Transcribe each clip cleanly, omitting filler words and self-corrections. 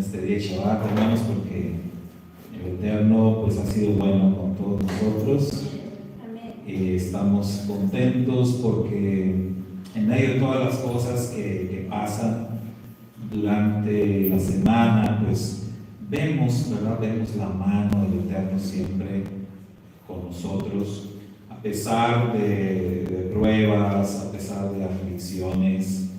este día de Shabbat, hermanos, porque el Eterno pues ha sido bueno con todos nosotros. Estamos contentos porque en medio de todas las cosas que pasan durante la semana, pues vemos, ¿verdad? Vemos la mano del Eterno siempre con nosotros, a pesar de pruebas, a pesar de aflicciones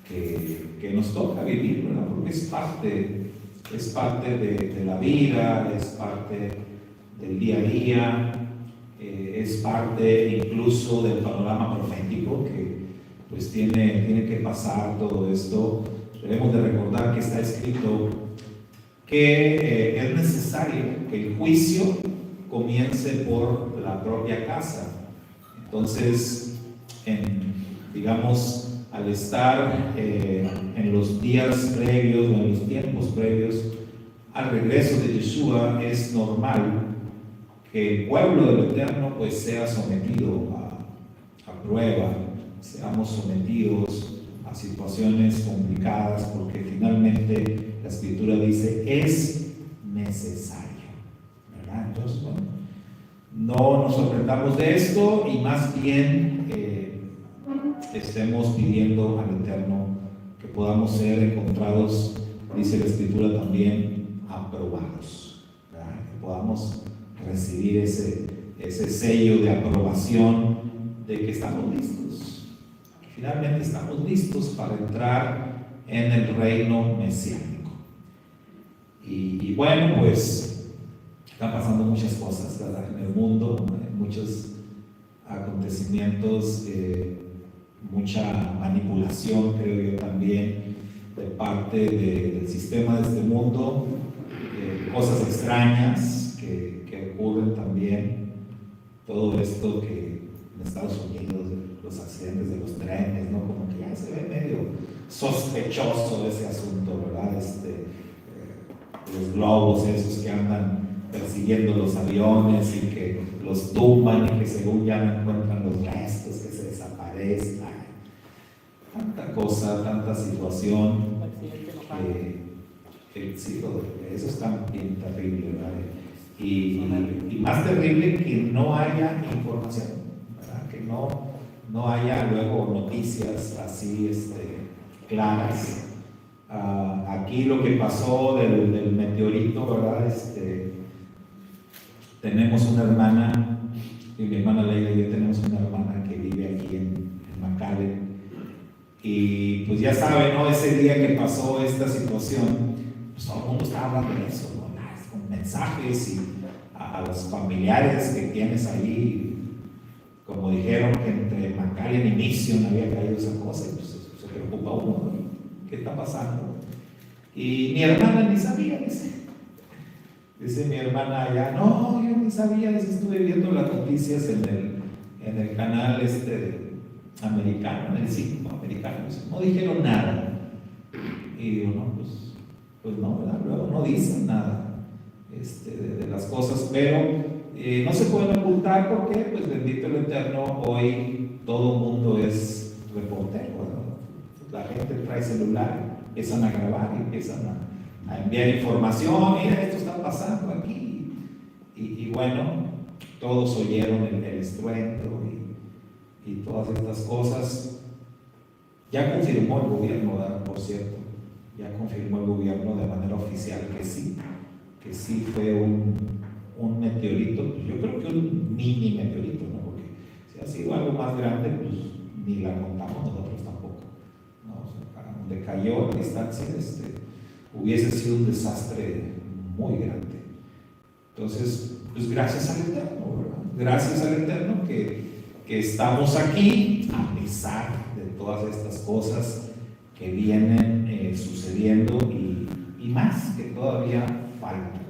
que nos toca vivir, ¿verdad? Porque es parte de la vida, es parte del día a día, es parte incluso del panorama profético que pues tiene que pasar todo esto. Debemos de recordar que está escrito que es necesario que el juicio comience por la propia casa. Entonces, digamos, al estar en los días previos o en los tiempos previos al regreso de Yeshua, es normal que el pueblo del Eterno pues sea sometido a prueba, seamos sometidos a situaciones complicadas, porque finalmente la Escritura dice es necesario, ¿verdad? Entonces, bueno, no nos sorprendamos de esto y más bien estemos pidiendo al Eterno que podamos ser encontrados, dice la Escritura también, aprobados, ¿verdad? Que podamos recibir ese sello de aprobación de que estamos listos, que finalmente estamos listos para entrar en el reino mesiánico. Y bueno, pues están pasando muchas cosas, ¿verdad? En el mundo, muchos acontecimientos, mucha manipulación, creo yo también, de parte del sistema de este mundo, cosas extrañas que ocurren también, todo esto que en Estados Unidos, los accidentes de los trenes, ¿no? Como que ya se ve medio sospechoso ese asunto, ¿verdad? Los globos esos que andan persiguiendo los aviones y que los tumban y que según ya no encuentran los restos, que se desaparecen. Tanta cosa, tanta situación, sí, eso está bien terrible, ¿verdad? Y más terrible que no haya información, ¿verdad? Que no haya luego noticias así claras. Aquí lo que pasó del meteorito, ¿verdad? Tenemos una hermana, y mi hermana Leila y yo tenemos una hermana que vive aquí en McAllen. Y pues ya saben, ¿no? Ese día que pasó esta situación, pues todo el mundo estaba hablando de eso, ¿no? Con mensajes y a los familiares que tienes ahí, como dijeron que entre McAllen y Mission había caído esa cosa, y pues se preocupa uno, ¿no? ¿Qué está pasando? Y mi hermana ni sabía, dice mi hermana allá, no, yo ni sabía, estuve viendo las noticias en el canal americano, en el 5 americano, no dijeron nada. Y digo, no, pues no, ¿verdad? Luego no dicen nada de las cosas, pero no se pueden ocultar porque, pues bendito el Eterno, hoy todo el mundo es reportero, ¿verdad? La gente trae celular, empiezan a grabar y empiezan a enviar información, mira, esto está pasando aquí. Y bueno, todos oyeron el estruendo y todas estas cosas. Ya confirmó el gobierno, ¿verdad? Por cierto, ya confirmó el gobierno de manera oficial que sí fue un meteorito, pues yo creo que un mini meteorito, ¿no? Porque si ha sido algo más grande, pues ni la contamos nosotros tampoco, ¿no? O sea, para donde cayó a distancia, hubiese sido un desastre muy grande. Entonces, pues gracias al Eterno, ¿verdad? Gracias al Eterno que estamos aquí a pesar de todas estas cosas que vienen sucediendo y más que todavía faltan.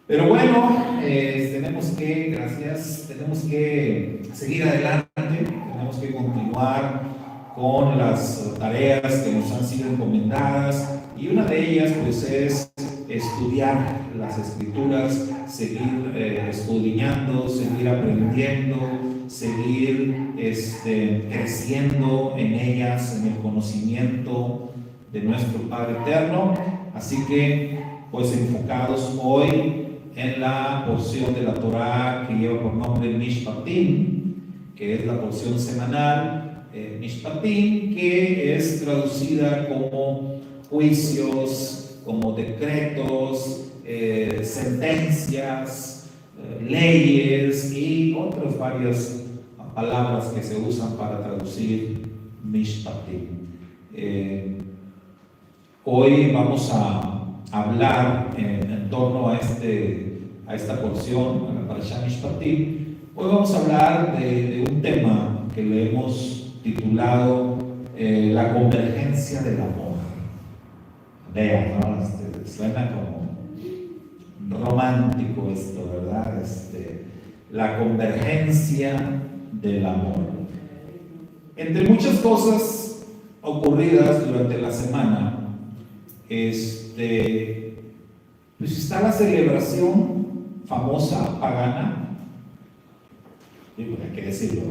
Pero bueno, tenemos que seguir adelante, tenemos que continuar con las tareas que nos han sido encomendadas, y una de ellas pues es estudiar las Escrituras, seguir escudriñando, seguir aprendiendo, seguir creciendo en ellas, en el conocimiento de nuestro Padre Eterno. Así que, pues enfocados hoy en la porción de la Torá que lleva por nombre Mishpatim, que es la porción semanal, Mishpatim, que es traducida como juicios, como decretos, sentencias, leyes y otras varias palabras que se usan para traducir Mishpatim. Hoy vamos a hablar en torno a esta porción, a la Parashá Mishpatim. Hoy vamos a hablar de un tema que le hemos titulado la convergencia del amor. Vean, ¿no? Suena como romántico esto, ¿verdad? La convergencia del amor. Entre muchas cosas ocurridas durante la semana, pues está la celebración famosa pagana, hay que decirlo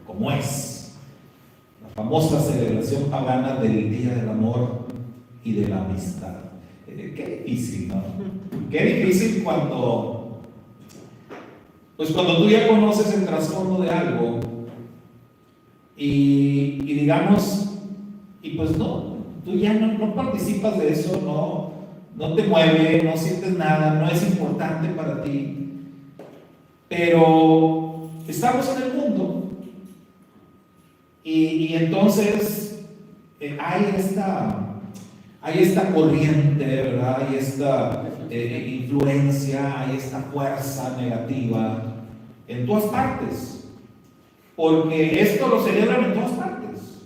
como es, la famosa celebración pagana del Día del Amor y de la Amistad. Qué difícil, ¿no? Qué difícil cuando tú ya conoces el trasfondo de algo y digamos, y pues no, tú ya no participas de eso, no te mueve, no sientes nada, no es importante para ti, pero estamos en el mundo y entonces hay esta corriente, ¿verdad? Hay esta influencia, hay esta fuerza negativa en todas partes, porque esto lo celebran en todas partes.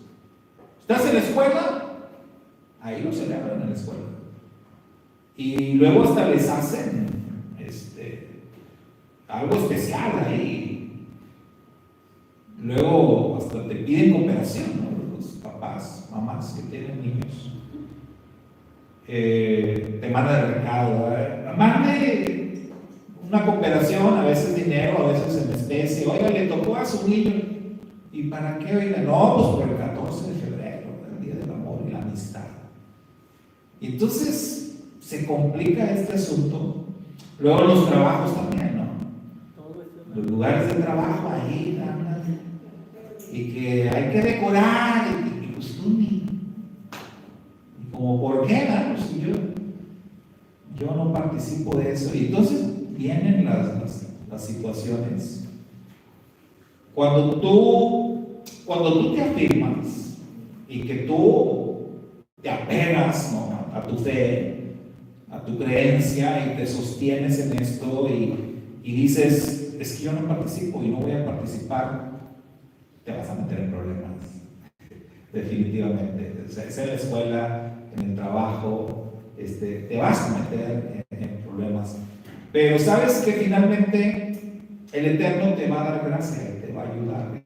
¿Estás en la escuela? Ahí lo celebran en la escuela. Y luego hasta les hacen algo especial ahí. Luego hasta te piden cooperación, ¿no? Los papás, mamás que tienen niños. Te mandan el recado. Mande una cooperación, a veces dinero, a veces en especie. Oiga, le tocó a su niño. ¿Y para qué? Oiga, no, pues por el 14 de febrero, el Día del Amor y la Amistad. Y entonces se complica este asunto. Luego los trabajos también, ¿no? Los lugares de trabajo ahí, y que hay que decorar, y pues tú ni como por qué, ¿no? Pues yo no participo de eso. Y entonces vienen las situaciones. Cuando tú te afirmas y que tú te apegas, ¿no?, a tu fe, a tu creencia, y te sostienes en esto y dices, es que yo no participo y no voy a participar, te vas a meter en problemas, definitivamente. O sea, en la escuela, en el trabajo, te vas a meter en problemas. Pero sabes que finalmente el Eterno te va a dar gracia y te va a ayudar,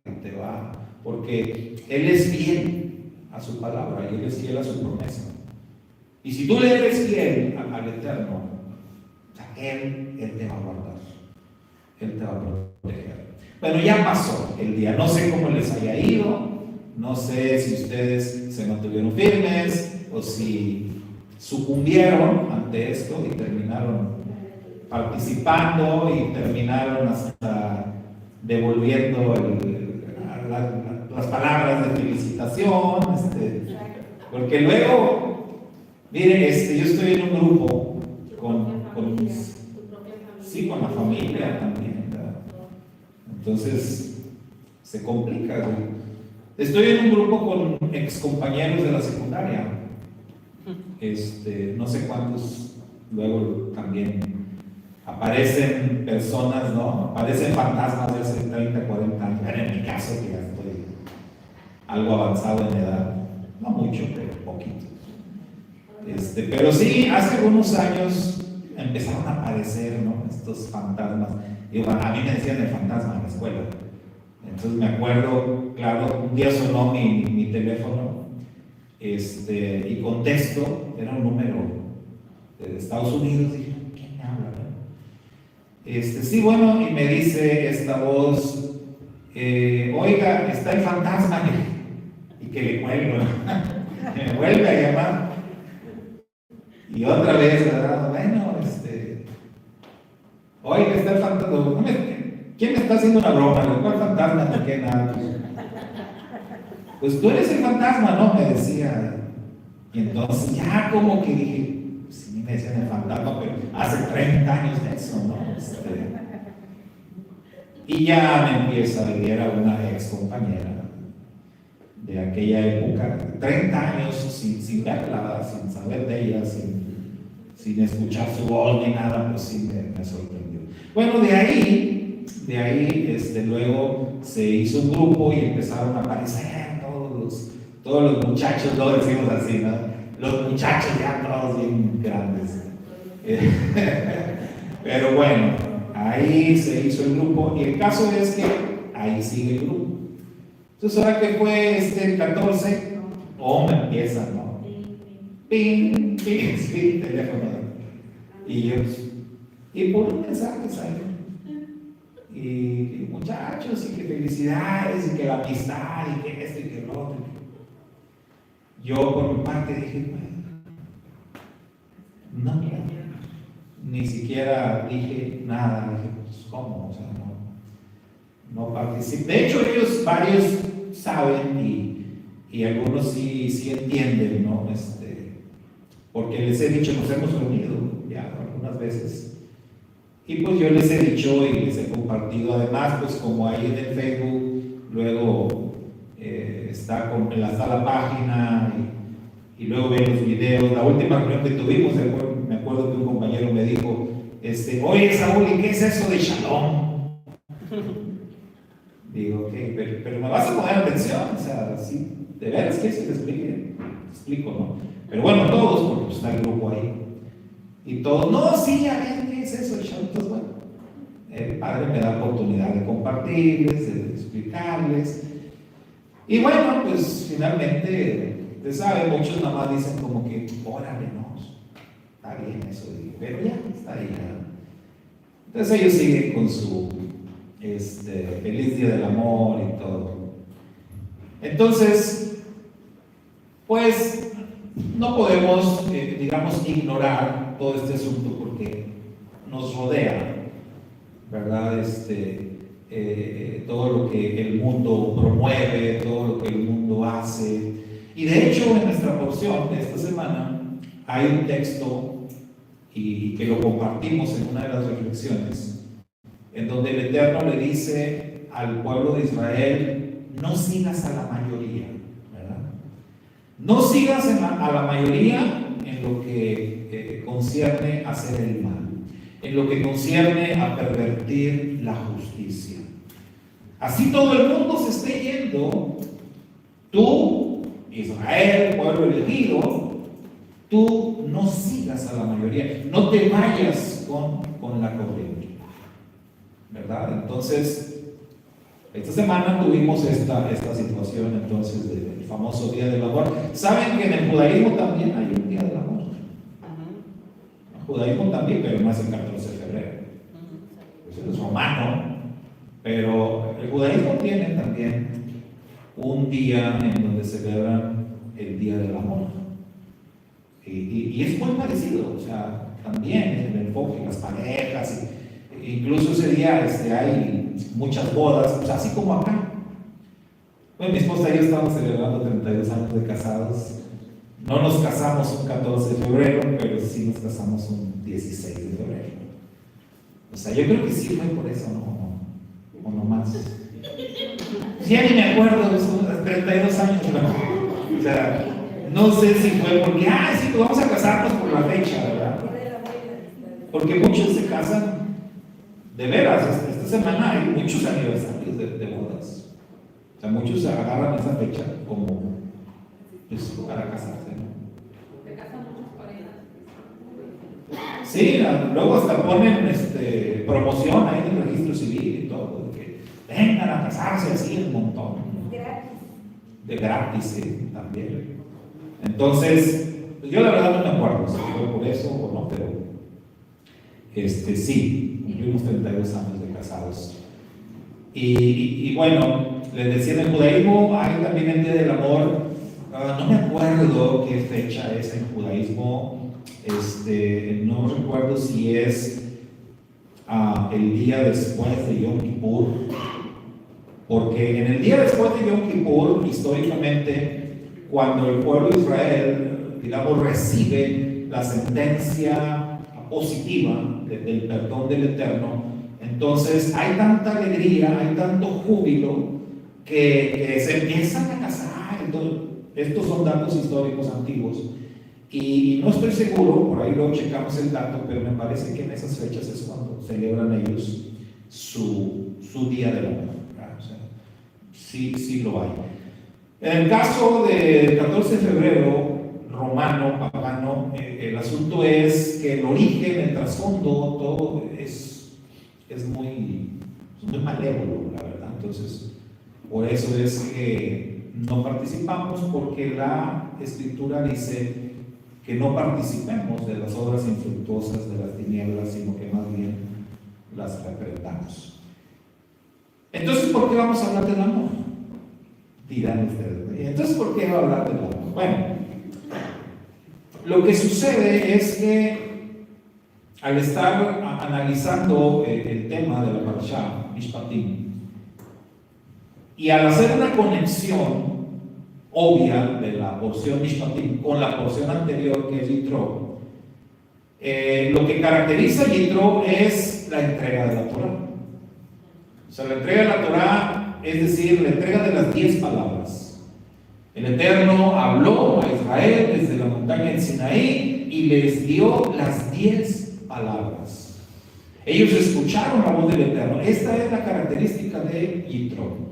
porque Él es fiel a su palabra y Él es fiel a su promesa. Y si tú le eres fiel al Eterno, o sea, Él te va a guardar, Él te va a proteger. Bueno, ya pasó el día, no sé cómo les haya ido, no sé si ustedes se mantuvieron firmes o si sucumbieron ante esto y terminaron participando y terminaron hasta devolviendo las palabras de felicitación, porque luego, mire, yo estoy en un grupo con la familia también, ¿verdad? Entonces se complica, ¿no? Estoy en un grupo con excompañeros de la secundaria, no sé cuántos, luego también aparecen personas, ¿no? Aparecen fantasmas de hace 30, 40 años. En mi caso, que ya estoy algo avanzado en edad, no mucho, pero poquito. Pero sí, hace algunos años empezaron a aparecer, ¿no?, estos fantasmas. Y a mí me decían el fantasma en la escuela. Entonces me acuerdo, claro, un día sonó mi teléfono, y contesto, era un número de Estados Unidos. Dije, ¿quién me habla? Sí, bueno, y me dice esta voz, oiga, está el fantasma, y que le cuelgo, me vuelve a llamar, Y otra vez, ¿verdad? Bueno, oye, está el fantasma. ¿Quién me está haciendo una broma? ¿Cuál fantasma? ¿Por qué nada? Pues tú eres el fantasma, ¿no? Me decía. Y entonces ya como que dije, sí me decían el fantasma, pero hace 30 años de eso, ¿no? Y ya me empieza a ver, era una ex compañera de aquella época, 30 años sin verla, sin saber de ella, sin escuchar su voz ni nada, pues sí me sorprendió. Bueno, de ahí, luego se hizo un grupo y empezaron a aparecer todos los muchachos, lo decimos así, ¿no? Los muchachos ya todos bien grandes. Pero bueno, ahí se hizo el grupo y el caso es que ahí sigue el grupo. Entonces, ahora que fue el 14, me empieza, ¿no? Ping, ping, sí, teléfono. Y por un mensaje salió. Y muchachos, y que felicidades, y que la amistad, y que esto y que lo otro. Yo por mi parte dije, no, ni siquiera dije nada, dije, pues, ¿cómo? O sea, no participé. De hecho, varios saben y algunos sí entienden, ¿no? Porque les he dicho, nos hemos reunido ya algunas veces. Y pues yo les he dicho y les he compartido, además, pues como ahí en el Facebook, luego está la página y luego ven los videos. La última reunión que tuvimos, me acuerdo que un compañero me dijo, oye Saúl, ¿y qué es eso de Shalom? Digo, ok, pero me vas a poner atención, o sea, sí, de veras que eso te explico, ¿no? Pero bueno, todos, porque pues, está el grupo ahí. Y todos, no, sí, a ver, ¿qué es eso de Shalom? Entonces, bueno, el Padre me da oportunidad de compartirles, de explicarles. Y bueno, pues finalmente, usted sabe, muchos nada más dicen como que, órale, no, está bien eso, pero ya, está ahí. ¿No? Entonces ellos siguen con su feliz día del amor y todo. Entonces, pues, no podemos, digamos, ignorar todo este asunto porque nos rodea, ¿verdad? Todo lo que el mundo promueve, todo lo que el mundo hace. Y de hecho, en nuestra porción de esta semana hay un texto y que lo compartimos en una de las reflexiones, en donde el Eterno le dice al pueblo de Israel, no sigas a la mayoría, ¿verdad? No sigas a la mayoría en lo que concierne a hacer el mal, en lo que concierne a pervertir la justicia. Así todo el mundo se esté yendo, tú, Israel, pueblo elegido, tú no sigas a la mayoría, no te vayas con la corriente, ¿verdad? Entonces, esta semana tuvimos esta situación entonces del famoso Día del Amor. ¿Saben que en el judaísmo también hay un Día del Amor? El judaísmo también, pero no es el 14 de febrero. Eso es romano. Pero el judaísmo tiene también un día en donde celebran el Día del Amor. Y es muy parecido, o sea, también el enfoque, las parejas, incluso ese día hay muchas bodas, o sea, así como acá. Bueno, mi esposa y yo estamos celebrando 32 años de casados. No nos casamos un 14 de febrero, pero sí nos casamos un 16 de febrero. O sea, yo creo que sí fue por eso, ¿no? O no más. Ya ni me acuerdo de esos 32 años, ¿no? O sea, no sé si fue porque, sí, pues vamos a casarnos por la fecha, ¿verdad? Porque muchos se casan, de veras, esta semana hay muchos aniversarios de bodas. O sea, muchos agarran esa fecha como pues, para casarse, ¿no? Se casan muchas parejas. Sí, luego hasta ponen promoción ahí en el registro civil y todo, de que vengan a casarse así un montón. De gratis, sí, también. Entonces, pues yo la verdad no me acuerdo si fue por eso o no, pero sí, cumplimos 32 años de casados. Y bueno, les decía, en el judaísmo hay también el Día del Amor. No me acuerdo qué fecha es en judaísmo, No recuerdo si es el día después de Yom Kippur, porque en el día después de Yom Kippur, históricamente, cuando el pueblo de Israel, digamos, recibe la sentencia positiva del perdón del Eterno, entonces hay tanta alegría, hay tanto júbilo que se empiezan a casar. Entonces, estos son datos históricos antiguos y no estoy seguro, por ahí luego checamos el dato, pero me parece que en esas fechas es cuando celebran ellos su día del amor. O sea, sí lo hay. En el caso del 14 de febrero romano, pagano, el asunto es que el origen, el trasfondo, todo es muy malévolo, la verdad. Entonces, por eso es que no participamos, porque la Escritura dice que no participemos de las obras infructuosas de las tinieblas, sino que más bien las reprendamos. Entonces, ¿por qué vamos a hablar del amor? Dirán ustedes. Entonces, ¿por qué va a hablar del amor? Bueno, lo que sucede es que al estar analizando el tema de la Parashá Mishpatim, y al hacer una conexión obvia de la porción Mishpatim con la porción anterior, que es Yitro, lo que caracteriza a Yitro es la entrega de la Torah. O sea, la entrega de la Torah, es decir, la entrega de las 10 palabras. El Eterno habló a Israel desde la montaña de Sinaí y les dio las 10 palabras. Ellos escucharon la voz del Eterno. Esta es la característica de Yitro.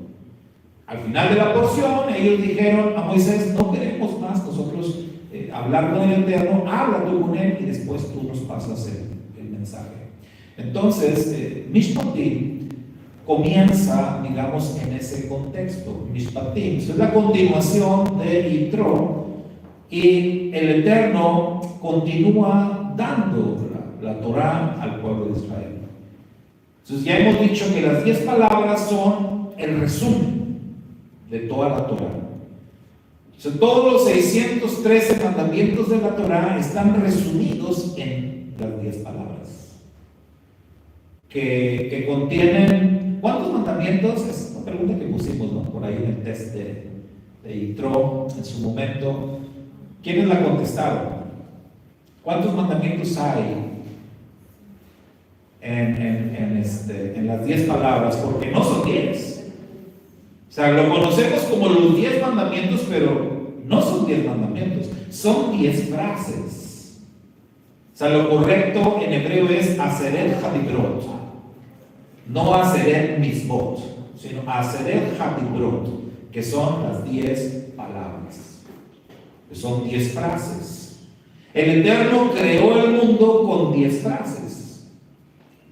Al final de la porción, ellos dijeron a Moisés: no queremos más nosotros hablar con el Eterno, habla tú con él y después tú nos pasas el mensaje. Entonces, Mishpatim comienza, digamos, en ese contexto. Mishpatim es la continuación de Yitro, y el Eterno continúa dando la Torah al pueblo de Israel. Entonces, ya hemos dicho que las 10 palabras son el resumen de toda la Torah. O sea, todos los 613 mandamientos de la Torah están resumidos en las 10 palabras que contienen. ¿Cuántos mandamientos? Es una pregunta que pusimos, ¿no?, por ahí en el test de Yitro en su momento. ¿Quiénes la contestaron? ¿Cuántos mandamientos hay en las 10 palabras? Porque no son 10. O sea, lo conocemos como los 10 mandamientos, pero no son 10 mandamientos, son 10 frases. O sea, lo correcto en hebreo es Aseret Hadibrot, no Aseret Misbot, sino Aseret Hadibrot, que son las 10 palabras, que son 10 frases. El Eterno creó el mundo con 10 frases.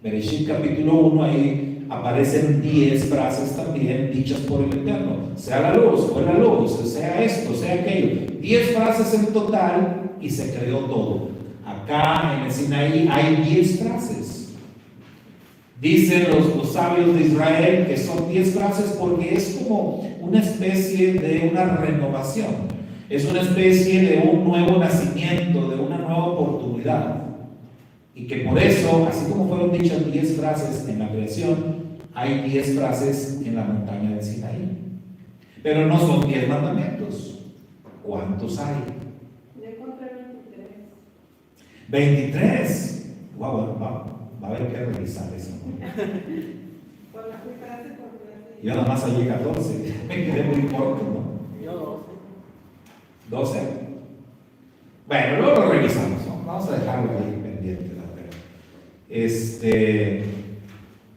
Bereshit capítulo 1, ahí aparecen 10 frases también dichas por el Eterno: sea la luz, fue la luz, sea esto, sea aquello. 10 frases en total y se creó todo. Acá en el Sinaí hay 10 frases. Dicen los sabios de Israel que son 10 frases porque es como una especie de una renovación, es una especie de un nuevo nacimiento, de una nueva oportunidad. Y que por eso, así como fueron dichas 10 frases en la creación, hay 10 frases en la montaña de Sinaí. Pero no son 10 mandamientos. ¿Cuántos hay? Yo encontré 23. 23. Wow, va a haber que revisar eso, ¿no? Por la frase por frase. Yo nada más hallé 14. Me quedé muy corto, ¿no? Yo 12. Bueno, luego lo revisamos, ¿no? Vamos a dejarlo ahí pendiente.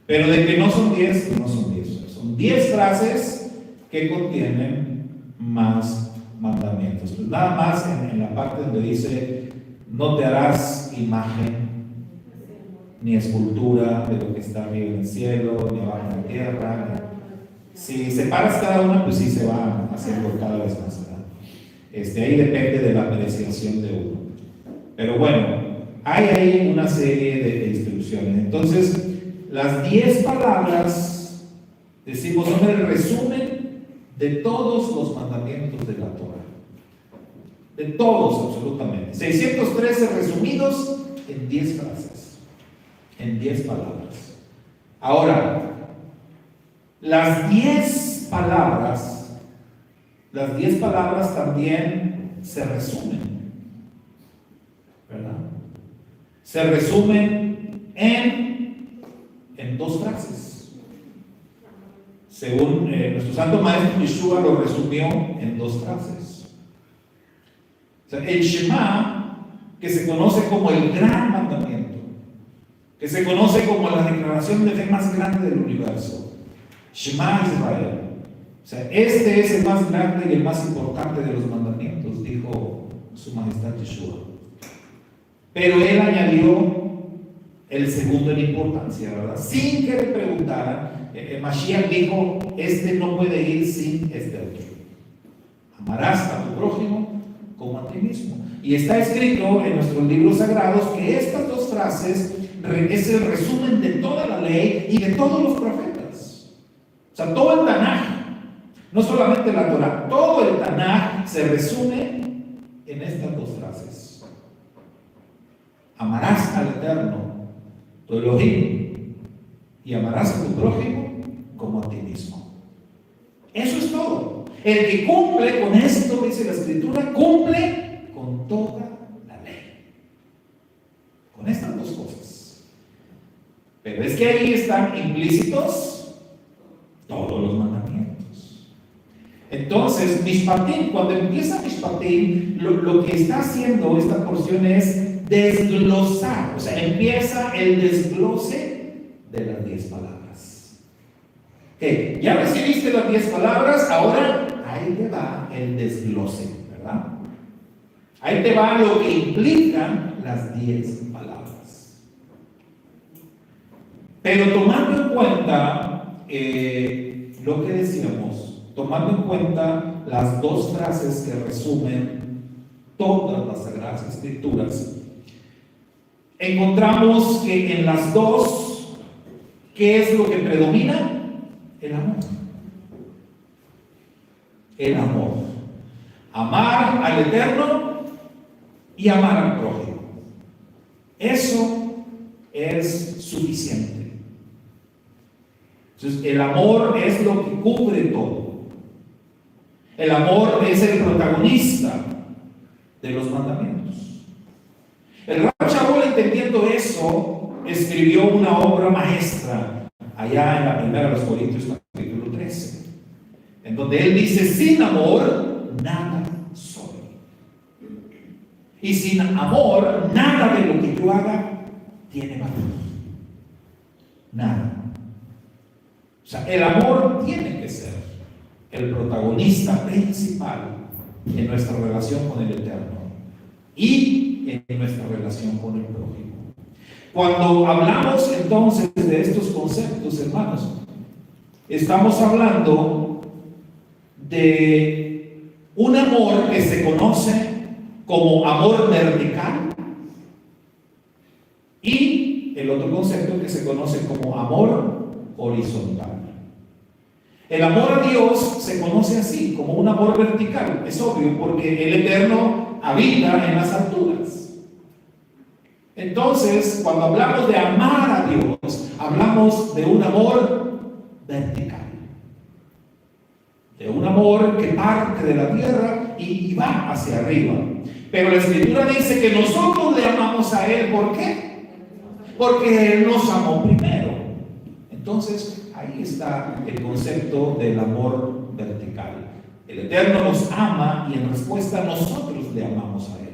Pero de que no son 10, no son 10. Son 10 frases que contienen más mandamientos. Pues nada más en la parte donde dice: no te harás imagen ni escultura de lo que está arriba en el cielo, ni abajo en la tierra. Si separas cada una, pues sí se va haciendo cada vez más, ¿verdad? Ahí depende de la apreciación de uno. Pero bueno, hay ahí una serie de instrucciones. Entonces, las 10 palabras, decimos, son el resumen de todos los mandamientos de la Torah. De todos, absolutamente. 613 resumidos en 10 frases, en 10 palabras. Ahora, las 10 palabras también se resumen, ¿verdad? Se resumen en 2 frases. Según nuestro santo maestro Yeshua lo resumió en 2 frases. O sea, el Shema, que se conoce como el gran mandamiento, que se conoce como la declaración de fe más grande del universo, Shema Israel. O sea, este es el más grande y el más importante de los mandamientos, dijo su majestad Yeshua. Pero él añadió el segundo en importancia, ¿verdad? Sin que le preguntaran, Mashiach dijo, este no puede ir sin este otro. Amarás a tu prójimo como a ti mismo. Y está escrito en nuestros libros sagrados que estas 2 frases es el resumen de toda la ley y de todos los profetas. O sea, todo el Tanaj, no solamente la Torah, todo el Tanaj se resume en estas 2 frases. Amarás al Eterno, tu Elohim, y amarás a tu prójimo como a ti mismo. Eso es todo. El que cumple con esto, dice la Escritura, cumple con toda la ley. Con estas 2 cosas. Pero es que ahí están implícitos todos los mandamientos. Entonces, Mishpatim, cuando empieza Mishpatim, lo que está haciendo esta porción es desglosar. O sea, empieza el desglose de las 10 palabras. ¿Qué? Ya recibiste las 10 palabras, ahora ahí te va el desglose, ¿verdad? Ahí te va lo que implican las 10 palabras. Pero tomando en cuenta lo que decíamos, tomando en cuenta las 2 frases que resumen todas las Sagradas Escrituras, encontramos que en las 2, ¿qué es lo que predomina? El amor. El amor. Amar al Eterno y amar al prójimo. Eso es suficiente. Entonces, el amor es lo que cubre todo. El amor es el protagonista de los mandamientos. El Rab Shaul, entendiendo eso, escribió una obra maestra allá en la primera de los Corintios, capítulo 13, en donde él dice: sin amor, nada soy. Y sin amor, nada de lo que yo haga tiene valor. Nada. O sea, el amor tiene que ser el protagonista principal en nuestra relación con el Eterno y en nuestra relación con el prójimo. Cuando hablamos entonces de estos conceptos, hermanos, estamos hablando de un amor que se conoce como amor vertical y el otro concepto que se conoce como amor horizontal. El amor a Dios se conoce así, como un amor vertical. Es obvio, porque el Eterno habita en las alturas. Entonces, cuando hablamos de amar a Dios, hablamos de un amor vertical. De un amor que parte de la tierra y va hacia arriba. Pero la Escritura dice que nosotros le amamos a Él. ¿Por qué? Porque Él nos amó primero. Entonces, ahí está el concepto del amor vertical. El Eterno nos ama y en respuesta nosotros le amamos a Él.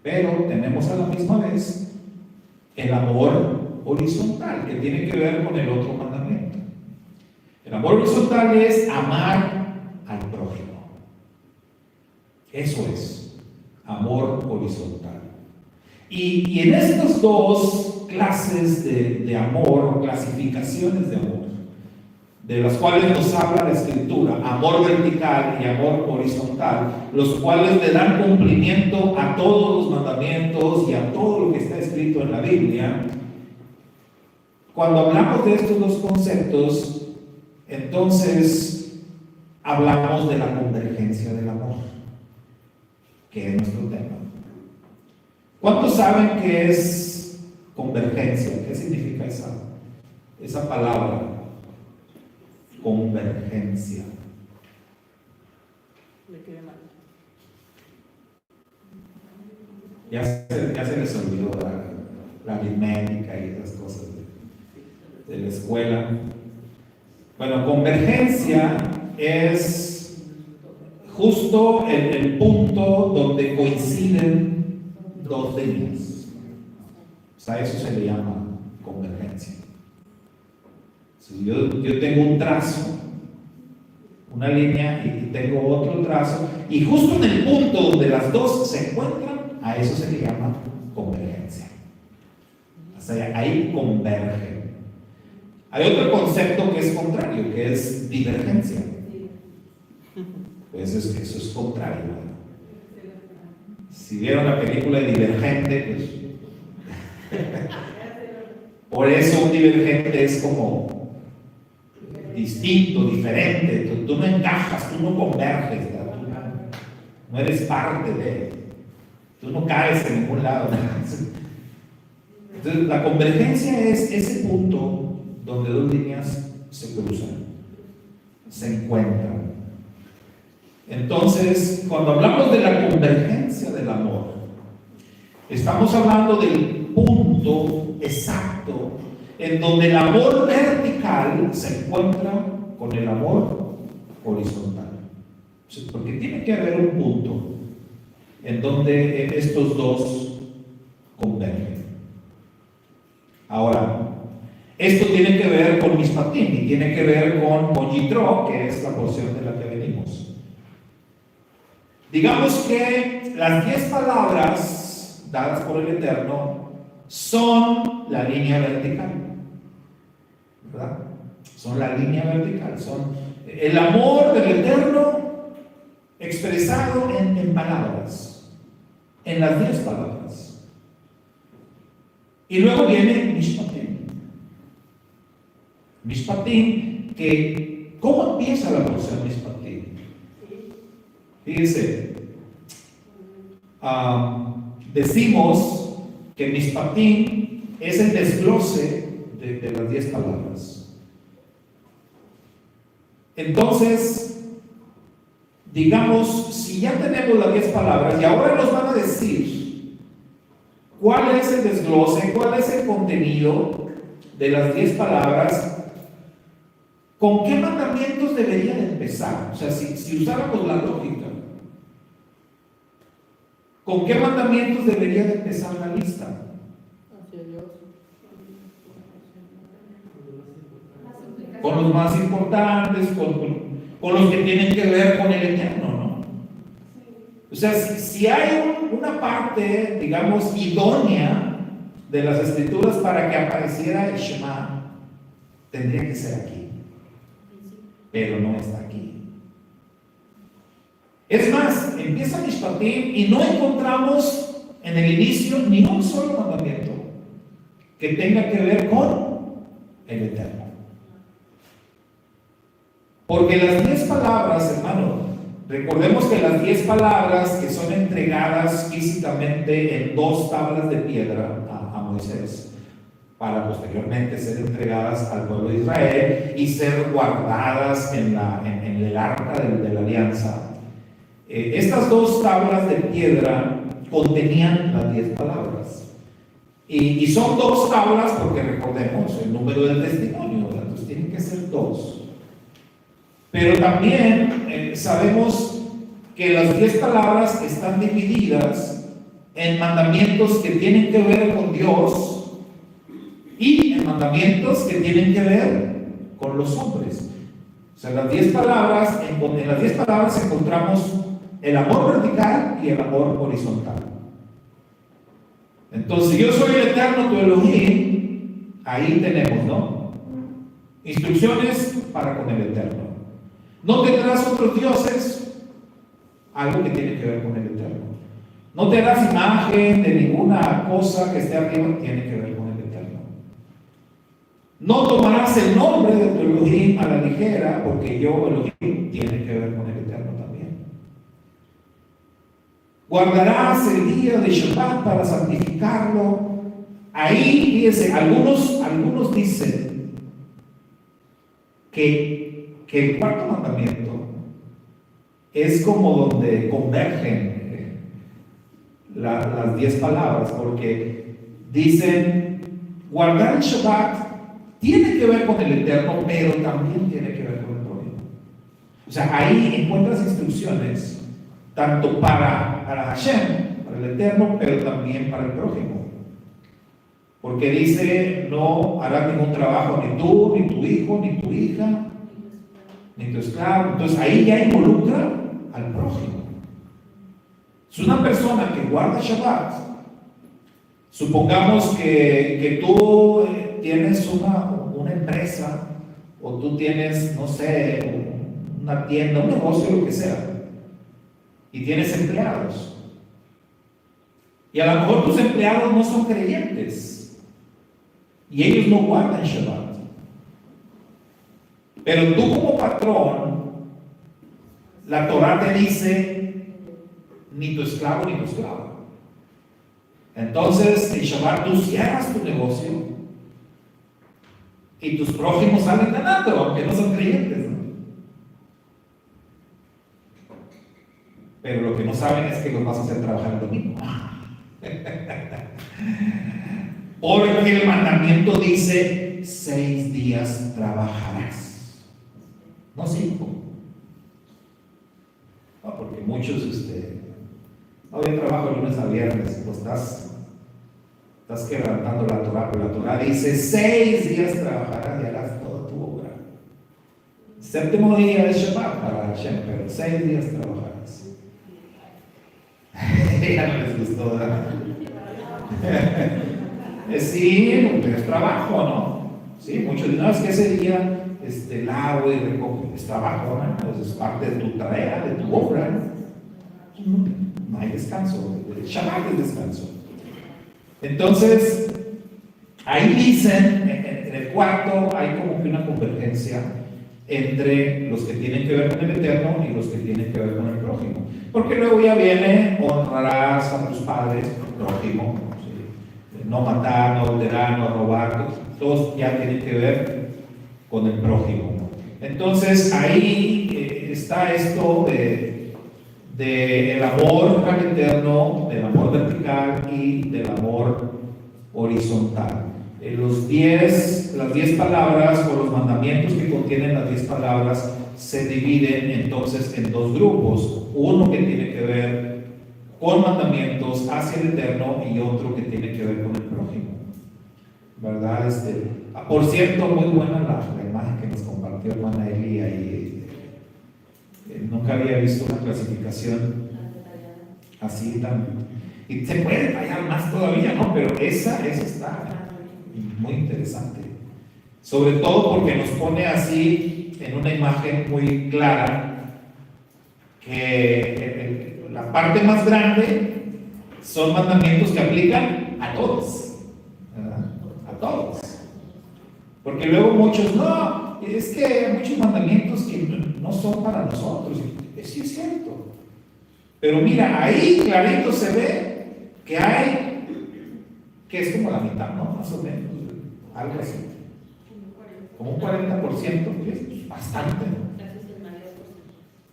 Pero tenemos a la misma vez el amor horizontal, que tiene que ver con el otro mandamiento. El amor horizontal es amar al prójimo. Eso es amor horizontal. Y en estas 2 clases de amor, o clasificaciones de amor, de las cuales nos habla la Escritura, amor vertical y amor horizontal, los cuales le dan cumplimiento a todos los mandamientos y a todo lo que está escrito en la Biblia. Cuando hablamos de estos 2 conceptos, entonces hablamos de la convergencia del amor. que es nuestro tema. ¿Cuántos saben qué es convergencia? ¿Qué significa esa palabra? Convergencia. Le quedé mal. Ya se les olvidó la aritmética y esas cosas de la escuela. Bueno, convergencia es justo el punto donde coinciden dos líneas. O sea, eso se le llama convergencia. Si yo tengo un trazo, una línea, y tengo otro trazo, y justo en el punto donde las dos se encuentran, a eso se le llama convergencia. O sea, ahí convergen. Hay otro concepto que es contrario, que es divergencia. Pues eso es contrario. Si vieron la película de Divergente, pues por eso un divergente es como distinto, diferente. Tú no encajas, tú no converges, ¿verdad? Tú no eres parte de, tú no caes en ningún lado. Entonces, la convergencia es ese punto donde dos líneas se cruzan, se encuentran. Entonces, cuando hablamos de la convergencia del amor, estamos hablando del punto exacto en donde el amor vertical se encuentra con el amor horizontal. Porque tiene que haber un punto en donde estos dos convergen. Ahora, esto tiene que ver con Mishpatim y tiene que ver con Yitro, que es la porción de la que venimos. Digamos que las 10 palabras dadas por el Eterno son la línea vertical, ¿verdad? Son la línea vertical, son el amor del Eterno expresado en palabras, en las 10 palabras. Y luego viene Mishpatim. Mishpatim, que ¿cómo empieza la porción Mishpatim? Fíjense, decimos que Mishpatim es el desglose de las 10 palabras. Entonces, digamos, si ya tenemos las 10 palabras y ahora nos van a decir cuál es el desglose, cuál es el contenido de las 10 palabras, ¿con qué mandamientos deberían empezar? O sea, si usáramos la lógica, ¿con qué mandamientos debería de empezar la lista? Hacia Dios. Con los más importantes, con los que tienen que ver con el Eterno, ¿no? O sea, si hay una parte, digamos, idónea de las Escrituras para que apareciera el Shema, tendría que ser aquí, pero no está aquí. Es más, empieza Mishpatim y no encontramos en el inicio ni un solo mandamiento que tenga que ver con el Eterno. Porque las 10 palabras, hermano, recordemos que las 10 palabras que son entregadas físicamente en 2 tablas de piedra a Moisés, para posteriormente ser entregadas al pueblo de Israel y ser guardadas en el arca de la alianza. Estas 2 tablas de piedra contenían las 10 palabras. Y son 2 tablas porque recordemos el número del testimonio, ¿verdad? Entonces tienen que ser 2. Pero también sabemos que las 10 palabras están divididas en mandamientos que tienen que ver con Dios y en mandamientos que tienen que ver con los hombres. O sea, las 10 palabras, en las 10 palabras encontramos el amor vertical y el amor horizontal. Entonces, yo soy el Eterno, tu Elohim, ahí tenemos, ¿no? Instrucciones para con el Eterno. No tendrás otros dioses, algo que tiene que ver con el Eterno. No te harás imagen de ninguna cosa que esté arriba, tiene que ver con el Eterno. No tomarás el nombre de tu Elohim a la ligera, porque yo, Elohim, tiene que ver con el Eterno también. Guardarás el día de Shabbat para santificarlo. Ahí, fíjense, algunos dicen que el cuarto mandamiento es como donde convergen las 10 palabras, porque dicen, guardar el Shabbat tiene que ver con el Eterno, pero también tiene que ver con el prójimo. O sea, ahí encuentras instrucciones tanto para Hashem, para el Eterno, pero también para el prójimo. Porque dice, no harás ningún trabajo, ni tú, ni tu hijo, ni tu hija, ni tu esclavo. Entonces ahí ya involucra al prójimo. Es una persona que guarda Shabbat. Supongamos que tú tienes una empresa, o tú tienes, no sé, una tienda, un negocio, lo que sea, y tienes empleados. Y a lo mejor tus empleados no son creyentes, y ellos no guardan Shabbat. Pero tú como patrón, la Torah te dice, ni tu esclavo ni tu esclava. Entonces, en Shabbat tú cierras tu negocio y tus prójimos salen ganando, aunque no son creyentes, ¿no? Pero lo que no saben es que los vas a hacer trabajar el domingo. Porque el mandamiento dice 6 días trabajarás, no 5. Porque muchos no, yo trabajo de lunes a viernes, pues estás quebrantando la Torah, pero la Torah dice 6 días trabajarás y harás toda tu obra. 7º día es Shabbat para Hashem, pero 6 días trabajarás. Ya no les gustó, ¿verdad? Sí, porque es trabajo, ¿no? Sí, muchos dicen, no, es que ese día lavo y recojo, es trabajo, ¿no? Pues es parte de tu tarea, de tu obra, ¿no? No hay descanso, el Shabbat es descanso. Entonces, ahí dicen, en el cuarto hay como que una convergencia entre los que tienen que ver con el Eterno y los que tienen que ver con el prójimo. Porque luego ya viene, honrarás a tus padres, prójimo, ¿sí? No matar, no adulterar, no robar, todos ya tienen que ver con el prójimo. Entonces ahí está esto del amor al Eterno, del amor vertical y del amor horizontal. Las 10 palabras o los mandamientos que contienen las 10 palabras se dividen entonces en 2 grupos. Uno que tiene que ver con mandamientos hacia el Eterno y otro que tiene que ver con el prójimo, ¿verdad? Por cierto, muy buena la imagen que nos compartió Juana Eli ahí. Nunca había visto una clasificación así tan... Y se puede detallar más todavía, ¿no? Pero esa está muy interesante. Sobre todo porque nos pone así en una imagen muy clara que la parte más grande son mandamientos que aplican a todos, ¿verdad? A todos. Porque luego muchos, no, es que hay muchos mandamientos que no son para nosotros. Sí es cierto. Pero mira, ahí clarito se ve que hay, que es como la mitad, ¿no? Más o menos, algo así. Como un 40%, que es bastante, ¿no?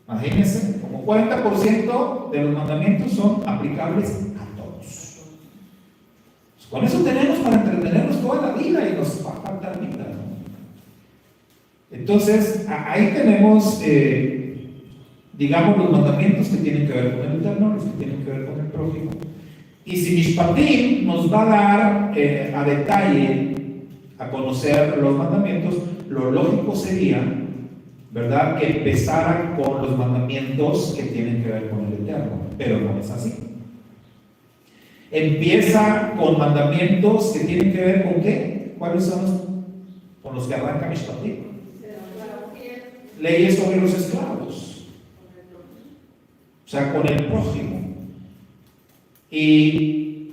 Imagínense, como 40% de los mandamientos son aplicables a todos. Pues con eso tenemos para entretenernos toda la vida y nos va a faltar vida, ¿no? Entonces, ahí tenemos, digamos, los mandamientos que tienen que ver con el Eterno, los que tienen que ver con el prójimo. Y si Mishpatim nos va a dar a detalle a conocer los mandamientos, lo lógico sería, ¿verdad?, que empezaran con los mandamientos que tienen que ver con el Eterno, pero no es así. Empieza con mandamientos que tienen que ver con ¿qué? ¿Cuáles son con los que arranca Mishpatim? Leyes sobre los esclavos, o sea, con el prójimo. Y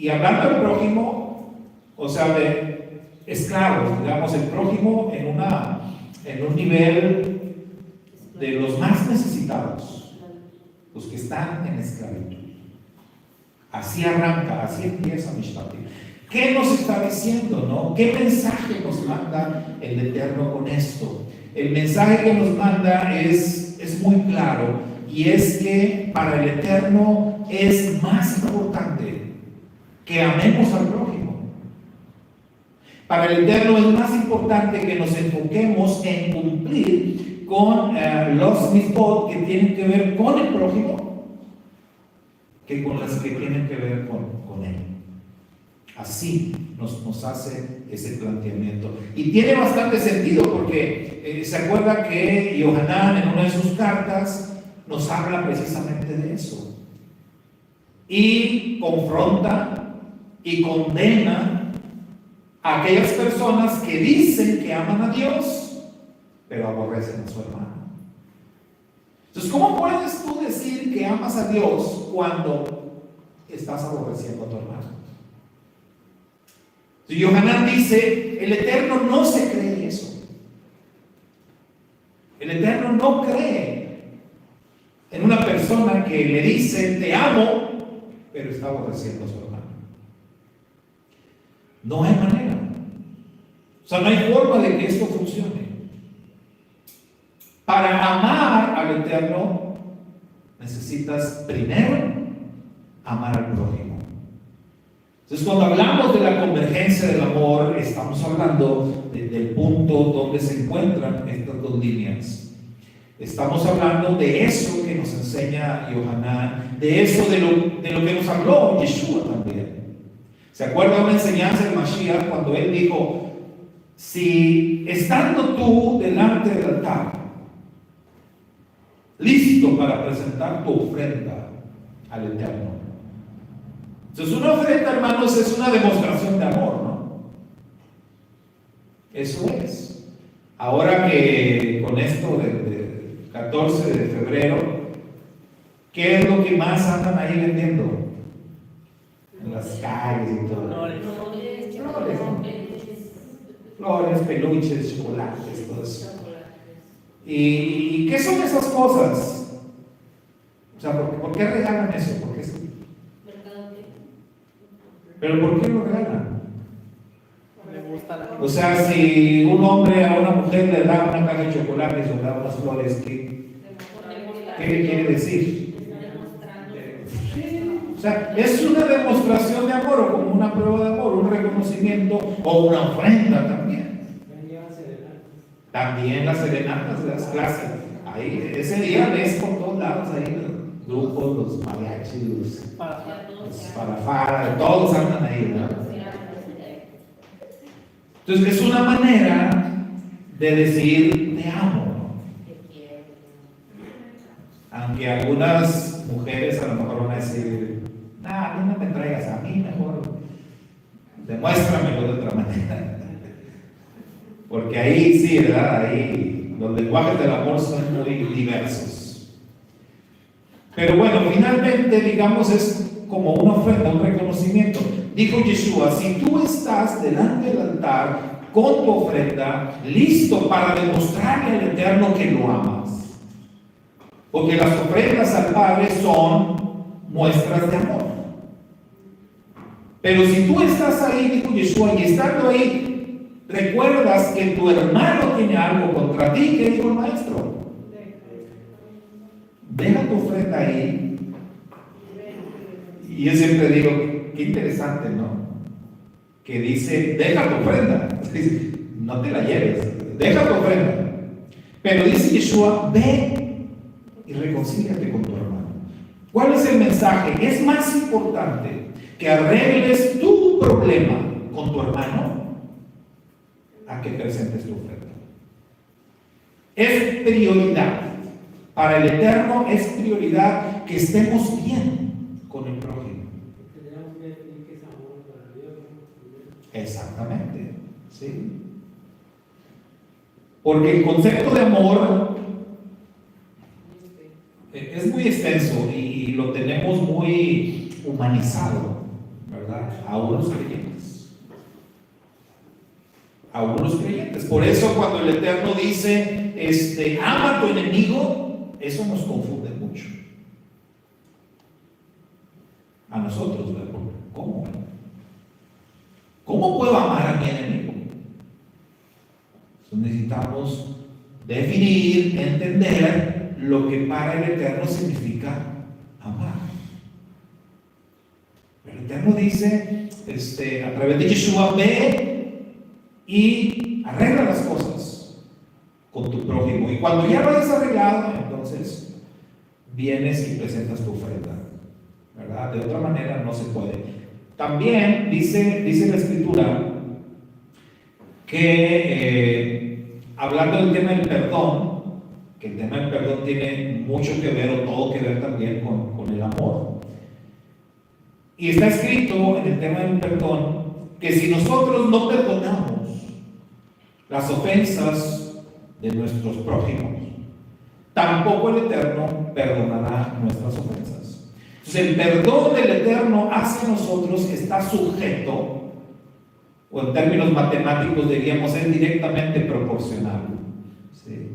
hablando del prójimo, o sea, de esclavos, digamos, el prójimo en un nivel de los más necesitados, los que están en esclavitud. Así arranca, así empieza Mishpatim. ¿Qué nos está diciendo, no? ¿Qué mensaje nos manda el Eterno con esto? El mensaje que nos manda es muy claro, y es que para el Eterno es más importante que amemos al prójimo. Para el Eterno es más importante que nos enfoquemos en cumplir con los mitzvot que tienen que ver con el prójimo que con las que tienen que ver con él. Así nos hace ese planteamiento. Y tiene bastante sentido porque se acuerda que Yohanan en una de sus cartas nos habla precisamente de eso. Y confronta y condena a aquellas personas que dicen que aman a Dios, pero aborrecen a su hermano. Entonces, ¿cómo puedes tú decir que amas a Dios cuando estás aborreciendo a tu hermano? Y Yohanan dice, el Eterno no se cree eso. El Eterno no cree en una persona que le dice, te amo, pero está aborreciendo a su hermano. No hay manera. O sea, no hay forma de que esto funcione. Para amar al Eterno, necesitas primero amar al prójimo. Entonces, cuando hablamos de la convergencia del amor, estamos hablando del punto donde se encuentran estas dos líneas. Estamos hablando de eso que nos enseña Yohanan, de eso de lo que nos habló Yeshua también. ¿Se acuerda una enseñanza del Mashiach cuando él dijo, si estando tú delante del altar, listo para presentar tu ofrenda al Eterno? Entonces, una ofrenda, hermanos, es una demostración de amor, ¿no? Eso es. Ahora que con esto de 14 de febrero, ¿qué es lo que más andan ahí vendiendo? En las calles y todo. Flores, peluches, chocolates, todo eso. ¿Y qué son esas cosas? O sea, ¿por qué regalan eso? ¿Por qué sí? ¿Pero por qué lo regalan? O sea, si un hombre a una mujer le da una caja de chocolates o le da unas flores, ¿qué le quiere decir? O sea, es una demostración de amor o como una prueba de amor, un reconocimiento o una ofrenda también. También las serenatas de las clases. Ahí, ese día ves por todos lados ahí los grupos, los mariachis, los farafara, todos andan ahí, ¿no? Entonces es una manera de decir te amo, ¿no? Aunque algunas mujeres a lo mejor van a decir, a mí no me traigas, a mí mejor demuéstramelo de otra manera. Porque ahí sí, ¿verdad? Ahí los lenguajes del amor son muy diversos. Pero bueno, finalmente, digamos, es como una ofrenda, un reconocimiento. Dijo Yeshua, si tú estás delante del altar con tu ofrenda, listo para demostrarle al Eterno que lo amas. Porque las ofrendas al Padre son muestras de amor. Pero si tú estás ahí, dijo Yeshua, y estando ahí, recuerdas que tu hermano tiene algo contra ti, ¿qué dijo el maestro? Deja tu ofrenda ahí. Y yo siempre digo, qué interesante, ¿no? Que dice, deja tu ofrenda. No te la lleves, deja tu ofrenda. Pero dice Yeshua, ve y reconcíliate con tu hermano. ¿Cuál es el mensaje? Es más importante que arregles tu problema con tu hermano a que presentes tu ofrenda. Es prioridad. Para el Eterno es prioridad que estemos bien con el prójimo. Exactamente, ¿sí? Porque el concepto de amor es muy extenso y lo tenemos muy humanizado, ¿verdad? A unos creyentes. A unos creyentes. Por eso cuando el Eterno dice, ama a tu enemigo, eso nos confunde mucho. a nosotros, ¿verdad? ¿Cómo? ¿Cómo puedo amar a mi enemigo? Entonces necesitamos definir, entender lo que para el Eterno significa amar. El Eterno dice, a través de Yeshua, ve y arregla las cosas con tu prójimo. Y cuando ya lo hayas arreglado, entonces vienes y presentas tu ofrenda, ¿verdad? De otra manera no se puede. También dice la Escritura que hablando del tema del perdón, que el tema del perdón tiene mucho que ver o todo que ver también con el amor. Y está escrito en el tema del perdón que si nosotros no perdonamos las ofensas de nuestros prójimos, tampoco el Eterno perdonará nuestras ofensas. Entonces, el perdón del Eterno hacia nosotros está sujeto, o en términos matemáticos diríamos, es directamente proporcional, ¿sí?,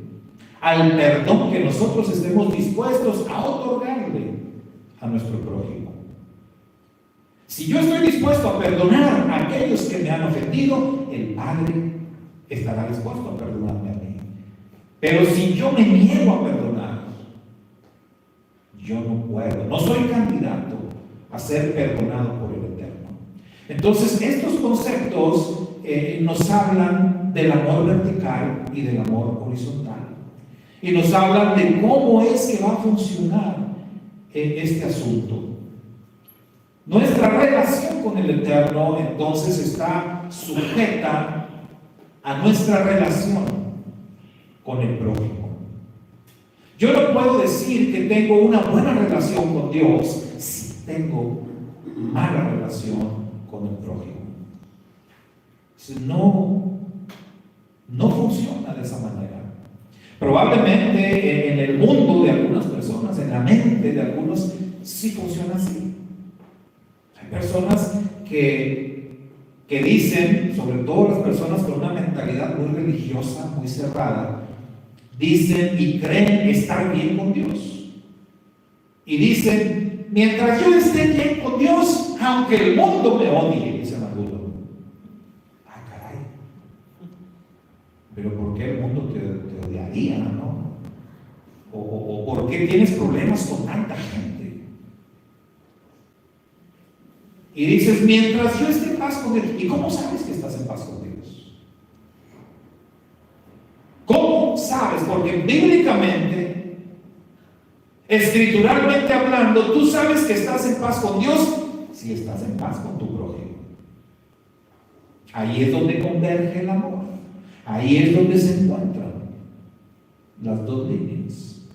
al perdón que nosotros estemos dispuestos a otorgarle a nuestro prójimo. Si yo estoy dispuesto a perdonar a aquellos que me han ofendido, el Padre estará dispuesto a perdonarme a mí. Pero si yo me niego a perdonar, yo no puedo, no soy candidato a ser perdonado por el Eterno. Entonces, estos conceptos nos hablan del amor vertical y del amor horizontal. Y nos hablan de cómo es que va a funcionar este asunto. Nuestra relación con el Eterno entonces está sujeta a nuestra relación con el prójimo. Yo no puedo decir que tengo una buena relación con Dios si tengo mala relación con el prójimo. No funciona de esa manera. Probablemente en el mundo de algunas personas, en la mente de algunos, sí funciona así. Hay personas que dicen, sobre todo las personas con una mentalidad muy religiosa, muy cerrada, dicen y creen estar bien con Dios. Y dicen, mientras yo esté bien con Dios, aunque el mundo me odie, dicen algunos. Ah, caray. Pero ¿por qué el mundo te odiaría, no? ¿O por qué tienes problemas con tanta gente? Y dices, mientras yo esté en paz con Dios. ¿Y cómo sabes que estás en paz con Dios? ¿Cómo sabes? Porque bíblicamente, escrituralmente hablando, tú sabes que estás en paz con Dios si estás en paz con tu prójimo. Ahí es donde converge el amor. Ahí es donde se encuentran las dos líneas.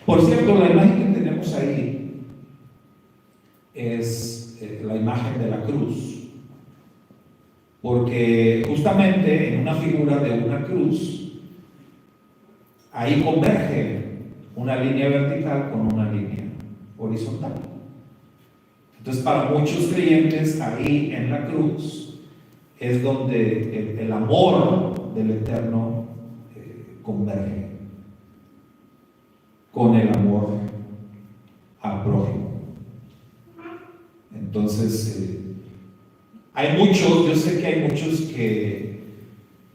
Por cierto, la imagen que tenemos ahí es la imagen de la cruz, porque justamente en una figura de una cruz ahí converge una línea vertical con una línea horizontal. Entonces, para muchos creyentes ahí en la cruz es donde el amor del Eterno converge con el amor al prójimo. Entonces, hay muchos, yo sé que hay muchos que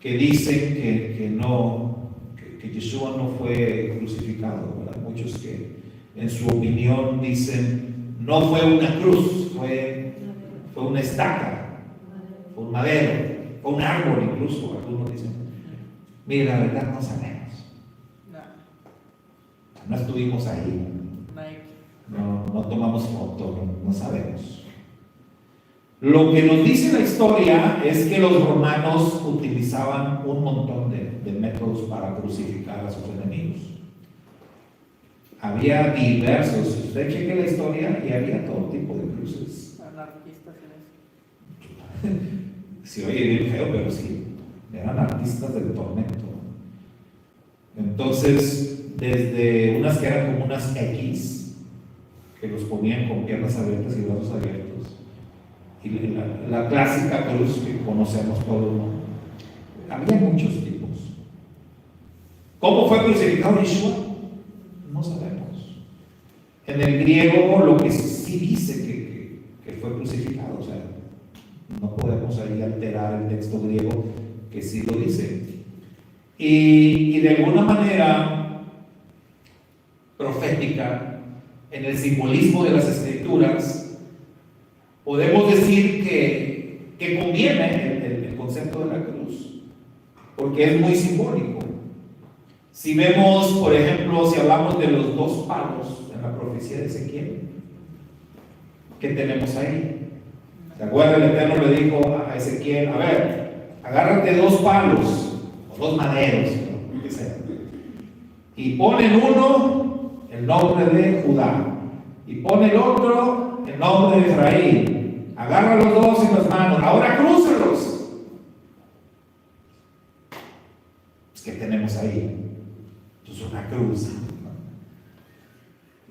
dicen que Yeshua no fue crucificado, ¿verdad? Muchos que en su opinión dicen, no fue una cruz, fue una estaca, fue un madero, fue un árbol incluso, algunos dicen. Mire, la verdad no sabemos. No estuvimos ahí. No tomamos foto, no sabemos. Lo que nos dice la historia es que los romanos utilizaban un montón de métodos para crucificar a sus enemigos. Había diversos, si usted cheque la historia, y había todo tipo de cruces. Anarquistas en eso. Se oye bien feo, pero sí, eran artistas del tormento. Entonces, desde unas que eran como unas X, que los ponían con piernas abiertas y brazos abiertos, y la clásica cruz que conocemos todos, ¿no? Había muchos tipos. ¿Cómo fue crucificado Yeshua? No sabemos. En el griego lo que sí dice que fue crucificado, o sea, no podemos ahí alterar el texto griego que sí lo dice. Y de alguna manera profética, en el simbolismo de las escrituras, podemos decir que conviene el concepto de la cruz, porque es muy simbólico. Si vemos, por ejemplo, si hablamos de los dos palos en la profecía de Ezequiel, ¿qué tenemos ahí? ¿Se acuerdan? El Eterno le dijo a Ezequiel, a ver, agárrate dos palos, o dos maderos, ¿no? Que sea, y pon en uno el nombre de Judá, y pon el otro el nombre de Efraín, agarra los dos en las manos, ahora crúzalos. ¿Qué tenemos ahí? Pues una cruz.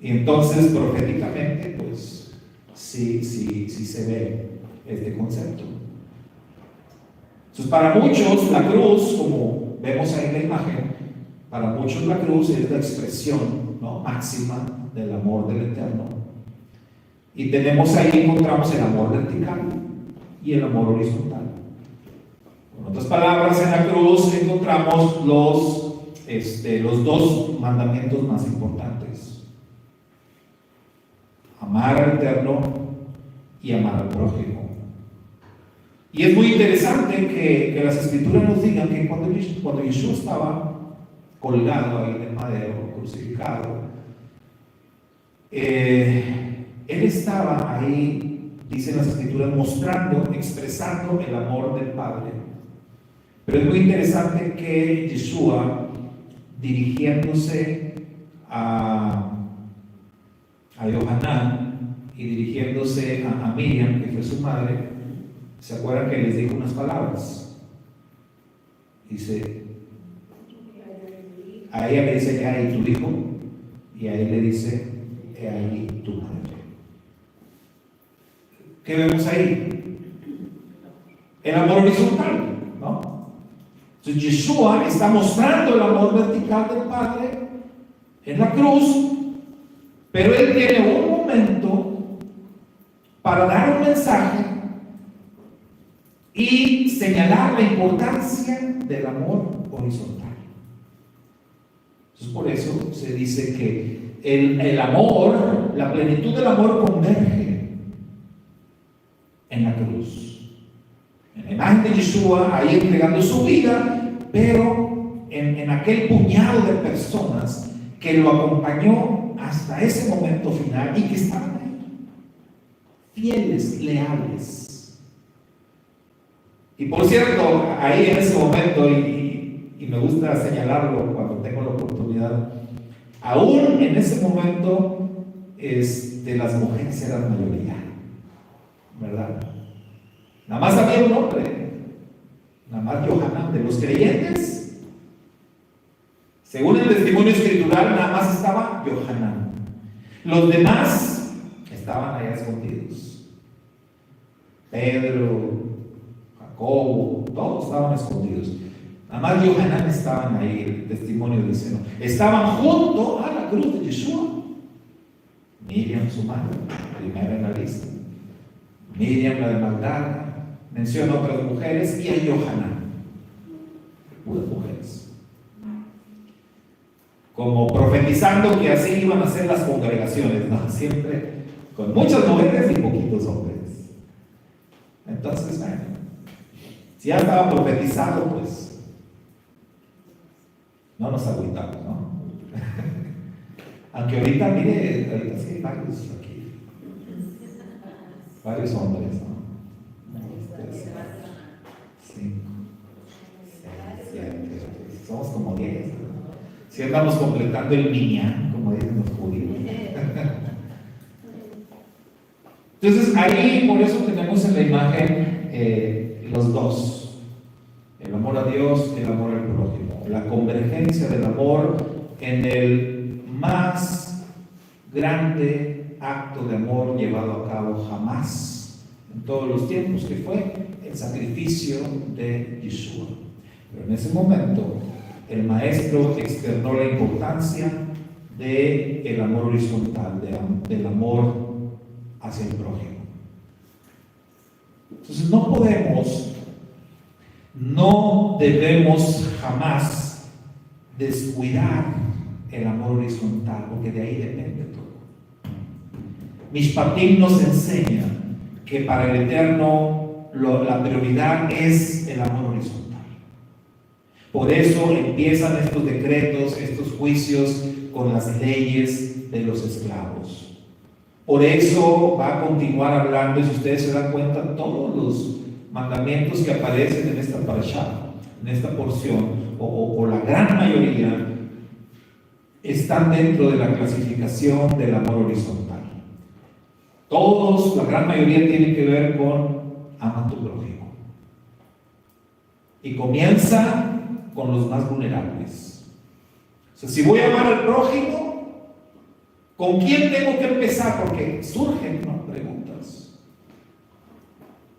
Y entonces proféticamente pues sí se ve este concepto. Entonces para muchos la cruz, como vemos ahí en la imagen, para muchos la cruz es la expresión, ¿no?, máxima del amor del Eterno. Y tenemos ahí, encontramos el amor vertical y el amor horizontal. En otras palabras, en la cruz encontramos los dos mandamientos más importantes: amar al Eterno y amar al prójimo. Y es muy interesante que las escrituras nos digan que cuando Yeshua estaba colgado ahí en el madero, crucificado, él estaba ahí, dicen las escrituras, mostrando, expresando el amor del Padre. Pero es muy interesante que Yeshua, dirigiéndose a Yohanan y dirigiéndose a Miriam, que fue su madre, ¿se acuerdan que les dijo unas palabras? Dice, a ella le dice, he ahí tu hijo, y a él le dice, he ahí tu madre. ¿Qué vemos ahí? El amor horizontal, ¿no? Entonces Yeshua está mostrando el amor vertical del Padre en la cruz, pero él tiene un momento para dar un mensaje y señalar la importancia del amor horizontal. Entonces por eso se dice que el amor, la plenitud del amor converge en la cruz, en la imagen de Yeshua ahí entregando su vida, pero en aquel puñado de personas que lo acompañó hasta ese momento final y que estaban ahí, fieles, leales. Y por cierto, ahí en ese momento, y me gusta señalarlo cuando tengo la oportunidad, aún en ese momento las mujeres eran mayoría, ¿verdad? Nada más había un hombre, nada más Yohanan. De los creyentes, según el testimonio escritural, nada más estaba Yohanan. Los demás estaban allá escondidos. Pedro, Jacobo, todos estaban escondidos. Nada más Yohanan estaban ahí, el testimonio dice, ¿no? Estaban junto a la cruz de Yeshua. Miriam, su madre, primera en la lista. Miriam, la de Magdala, menciona otras mujeres, y a Yohanan, puras mujeres. Como profetizando que así iban a ser las congregaciones, ¿no? Siempre con muchas mujeres y poquitos hombres. Entonces, bueno, si ya estaba profetizado, pues no nos agüitamos, ¿no? Aunque ahorita, mire, ahorita sí hay varios aquí, varios hombres, ¿no? 5, 6, 7, somos como 10, ¿no? Si andamos completando el minyan, como dicen los judíos. Entonces ahí, por eso tenemos en la imagen los dos: el amor a Dios, el amor al prójimo, la convergencia del amor en el más grande acto de amor llevado a cabo jamás en todos los tiempos, que fue el sacrificio de Yeshua. Pero en ese momento el maestro externó la importancia del amor horizontal, del amor hacia el prójimo. Entonces no debemos jamás descuidar el amor horizontal, porque de ahí depende todo. Mishpatim nos enseña que para el Eterno la prioridad es el amor horizontal. Por eso empiezan estos decretos, estos juicios con las leyes de los esclavos. Por eso va a continuar hablando, y si ustedes se dan cuenta, todos los mandamientos que aparecen en esta parashá, en esta porción, o la gran mayoría, están dentro de la clasificación del amor horizontal. Todos, la gran mayoría, tienen que ver con ama a tu prójimo. Y comienza con los más vulnerables. O sea, si voy a amar al prójimo, ¿con quién tengo que empezar? Porque surgen, ¿no?, preguntas.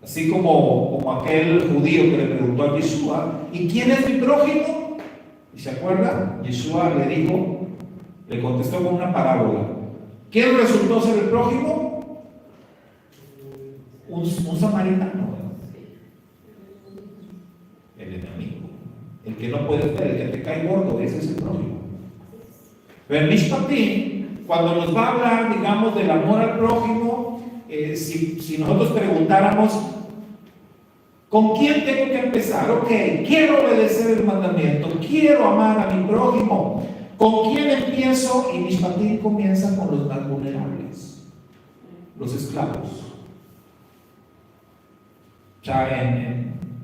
Así como aquel judío que le preguntó a Yeshua, ¿y quién es mi prójimo? ¿Y se acuerda? Yeshua le contestó con una parábola. ¿Quién resultó ser el prójimo? Un samaritano. El enemigo. El que no puedes ver, el que te cae gordo, ese es el prójimo. Pero en Mishpatim, cuando nos va a hablar, digamos, del amor al prójimo, si nosotros preguntáramos, ¿con quién tengo que empezar? Ok, quiero obedecer el mandamiento, quiero amar a mi prójimo. ¿Con quién empiezo? Y Mishpatim comienza con los más vulnerables, los esclavos. Ya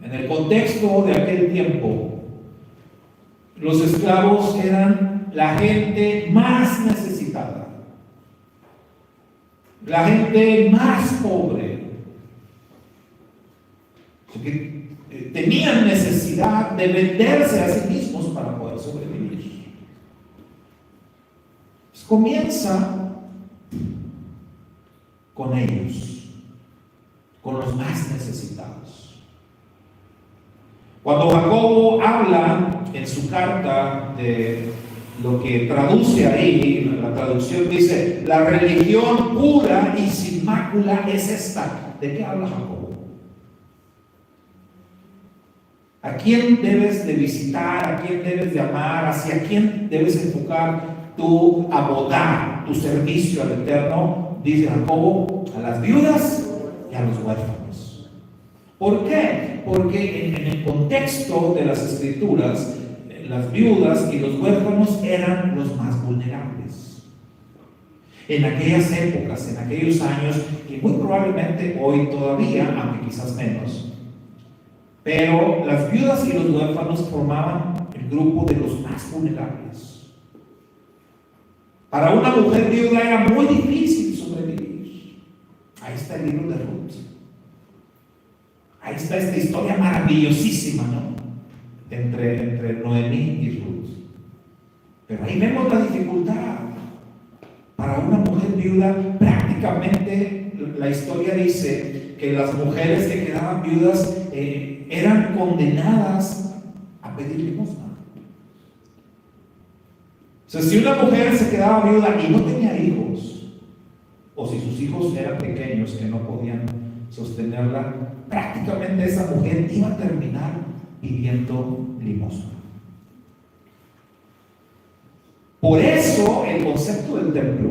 en el contexto de aquel tiempo, los esclavos eran la gente más necesitada, la gente más pobre, porque tenían necesidad de venderse a sí mismos para poder sobrevivir. Pues comienza con ellos, con los más necesitados. Cuando Jacobo habla en su carta de lo que traduce ahí, la traducción dice, la religión pura y sin mácula es esta. ¿De qué habla Jacobo? ¿A quién debes de visitar? ¿A quién debes de amar? ¿Hacia quién debes enfocar tu abodá, tu servicio al Eterno? Dice Jacobo, a las viudas y a los huérfanos. ¿Por qué? Porque en el contexto de las Escrituras, las viudas y los huérfanos eran los más vulnerables. En aquellas épocas, en aquellos años, y muy probablemente hoy todavía, aunque quizás menos, pero las viudas y los huérfanos formaban el grupo de los más vulnerables. Para una mujer viuda era muy difícil sobrevivir. Ahí está el libro de Ruth. Ahí está esta historia maravillosísima, ¿no?, entre Noemí y Ruth. Pero ahí vemos la dificultad. Para una mujer viuda, prácticamente la historia dice que las mujeres que quedaban viudas eran condenadas a pedir limosna. O sea, si una mujer se quedaba viuda y no tenía hijos, o si sus hijos eran pequeños que no podían sostenerla, prácticamente esa mujer iba a terminar pidiendo limosna. Por eso el concepto del templo,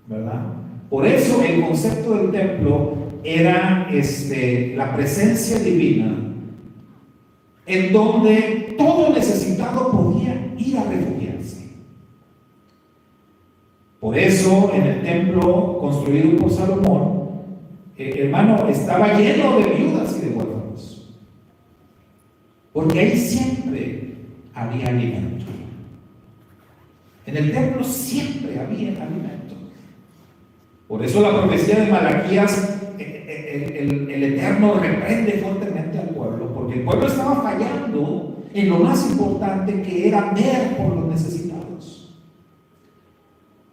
¿verdad? Por eso el concepto del templo era la presencia divina, en donde todo necesitado podía ir a refugiarse. Por eso en el templo construido por Salomón, hermano, estaba lleno de viudas y de huérfanos, porque ahí siempre había alimento. En el templo siempre había alimento. Por eso la profecía de Malaquías, el Eterno reprende fuertemente al pueblo, porque el pueblo estaba fallando en lo más importante, que era ver por los necesitados.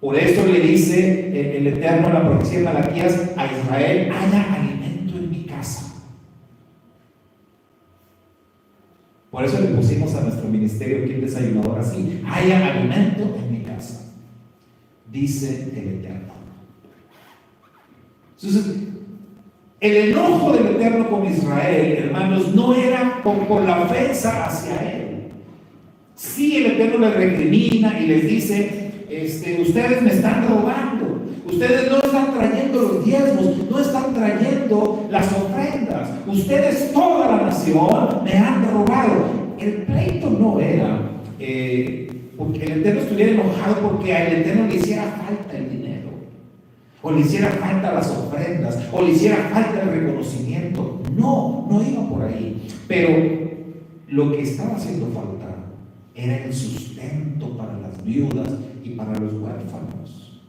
Por eso le dice el Eterno en la profecía de Malaquías a Israel: haya alimento en mi casa. Por eso le pusimos a nuestro ministerio aquí el desayunador así: haya alimento en mi casa. dice el Eterno. Entonces, el enojo del Eterno con Israel, hermanos, no era por la ofensa hacia él. Sí, el Eterno les recrimina y les dice, ustedes me están robando, ustedes no están trayendo los diezmos, no están trayendo las ofrendas, ustedes, toda la nación, me han robado. El pleito no era porque el Eterno estuviera enojado porque al Eterno le hiciera falta el dinero, o le hiciera falta las ofrendas, o le hiciera falta el reconocimiento. No iba por ahí. Pero lo que estaba haciendo falta era el sustento para las viudas y para los huérfanos.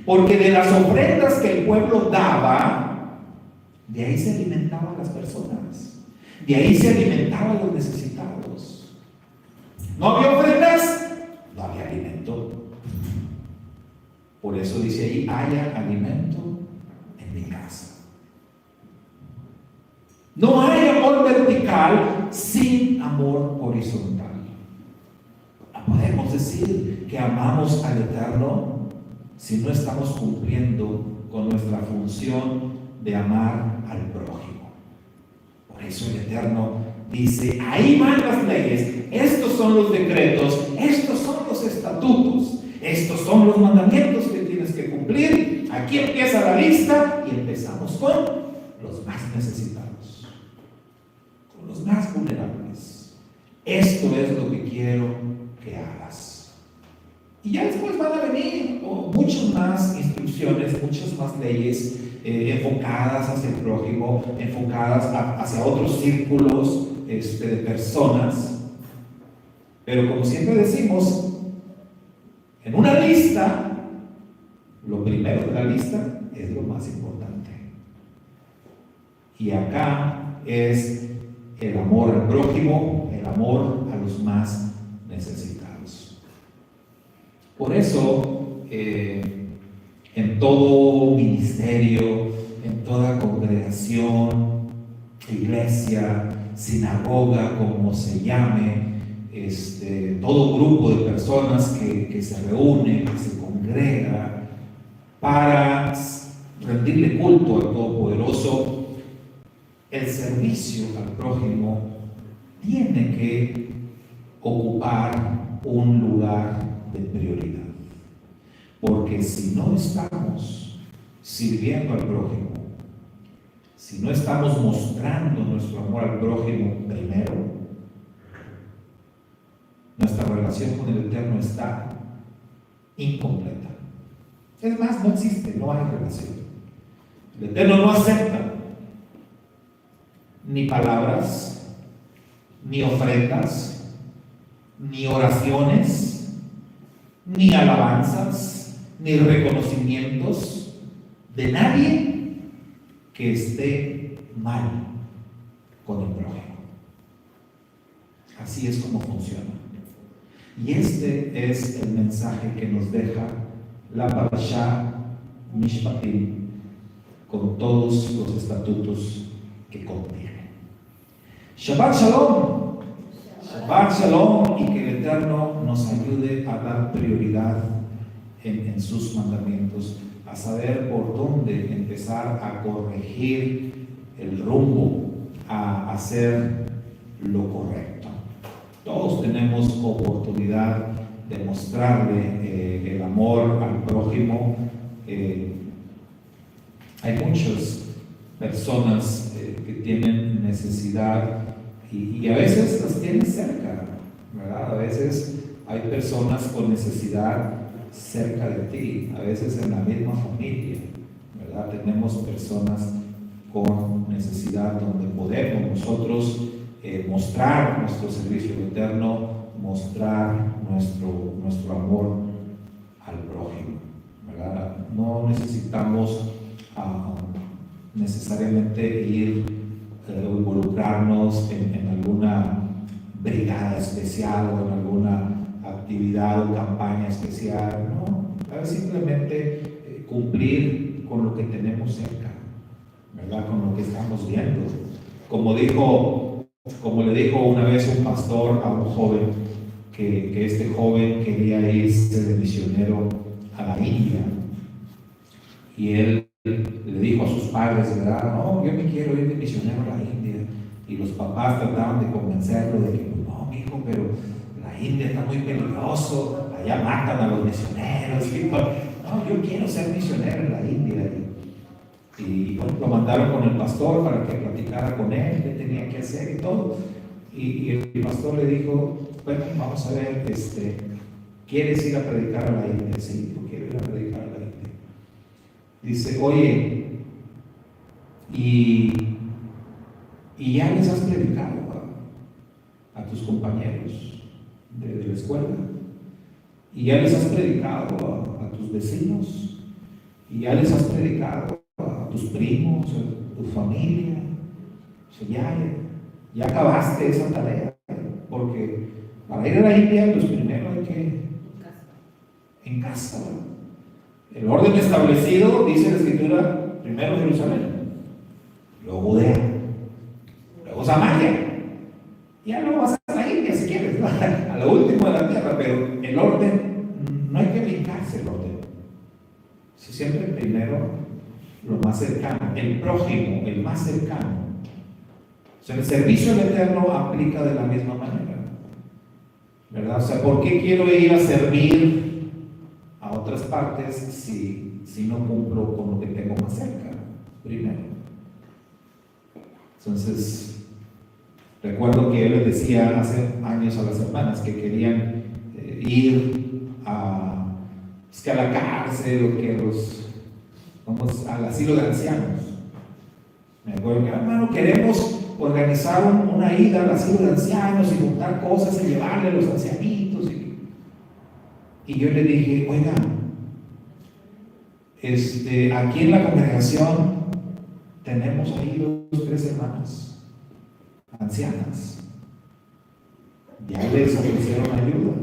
Porque de las ofrendas que el pueblo daba, de ahí se alimentaban las personas, de ahí se alimentaban los necesitados. ¿No había ofrendas? No había alimento. Por eso dice ahí, haya alimento en mi casa. No hay amor vertical sin amor horizontal. No podemos decir que amamos al Eterno si no estamos cumpliendo con nuestra función de amar al prójimo. Por eso el Eterno dice, ahí van las leyes, estos son los decretos, estos son los estatutos, estos son los mandamientos que tienes que cumplir. Aquí empieza la lista y empezamos con los más necesitados, con los más vulnerables. Esto es lo que quiero que hagas. Y ya después van a venir muchas más instrucciones, muchas más leyes enfocadas hacia el prójimo, enfocadas hacia otros círculos de personas. Pero como siempre decimos, en una lista, lo primero de la lista es lo más importante. Y acá es el amor al prójimo, el amor a los más necesitados. Por eso, en todo ministerio, en toda congregación, iglesia, sinagoga, como se llame, todo grupo de personas que se reúne, que se congrega para rendirle culto al Todopoderoso, el servicio al prójimo tiene que ocupar un lugar de prioridad. Porque si no estamos sirviendo al prójimo, si no estamos mostrando nuestro amor al prójimo primero, nuestra relación con el Eterno está incompleta. Es más, no existe, no hay relación. El Eterno no acepta ni palabras, ni ofrendas, ni oraciones, ni alabanzas, ni reconocimientos de nadie que esté mal con el prójimo. Así es como funciona. Y este es el mensaje que nos deja la Parashá Mishpatim con todos los estatutos que contiene. Shabbat Shalom. Shabbat Shalom, y que el Eterno nos ayude a dar prioridad en sus mandamientos, a saber por dónde empezar a corregir el rumbo, a hacer lo correcto. Todos tenemos oportunidad de mostrarle el amor al prójimo. Hay muchas personas que tienen necesidad y a veces las tienen cerca, ¿verdad? A veces hay personas con necesidad cerca de ti, a veces en la misma familia, ¿verdad? Tenemos personas con necesidad donde podemos nosotros mostrar nuestro servicio eterno, mostrar nuestro amor al prójimo, ¿verdad? No necesitamos necesariamente ir o involucrarnos en alguna brigada especial o en alguna actividad o campaña especial, no, simplemente cumplir con lo que tenemos cerca, ¿verdad? Con lo que estamos viendo. Como le dijo una vez un pastor a un joven, que este joven quería irse de misionero a la India. Y él le dijo a sus padres, ¿verdad? No, yo me quiero ir de misionero a la India. Y los papás trataban de convencerlo de que, pues, no, hijo, pero la India está muy peligroso, allá matan a los misioneros. Y, pues, no, yo quiero ser misionero en la India. Y bueno, lo mandaron con el pastor para que platicara con él, qué tenía que hacer y todo. Y el pastor le dijo, bueno, vamos a ver, ¿quieres ir a predicar a la India? Sí, yo quiero ir a predicar a la India. Dice, oye, y ya les has predicado a tus compañeros de la escuela, y ya les has predicado a tus vecinos, y ya les has predicado a tus primos, a tu familia. O sea, ya acabaste esa tarea, porque para ir a la India, pues primero hay que en casa. El orden establecido, dice la Escritura, primero Jerusalén, luego Judea, luego Samaria, ya luego vas a la India si quieres, ¿no? A lo último de la tierra, pero el orden, no hay que brincarse el orden. Si siempre primero lo más cercano, el prójimo, el más cercano. O sea, el servicio al Eterno aplica de la misma manera, ¿verdad? O sea, ¿por qué quiero ir a servir a otras partes si no cumplo con lo que tengo más cerca primero? Entonces, recuerdo que él les decía hace años a las hermanas que querían ir a la cárcel o que al asilo de ancianos. Me acuerdo que, hermano, queremos organizar una ida al asilo de ancianos y juntar cosas y llevarle a los ancianitos. Y yo le dije, oigan, aquí en la congregación tenemos ahí 2 o 3 hermanas ancianas. Ya les ofrecieron ayuda,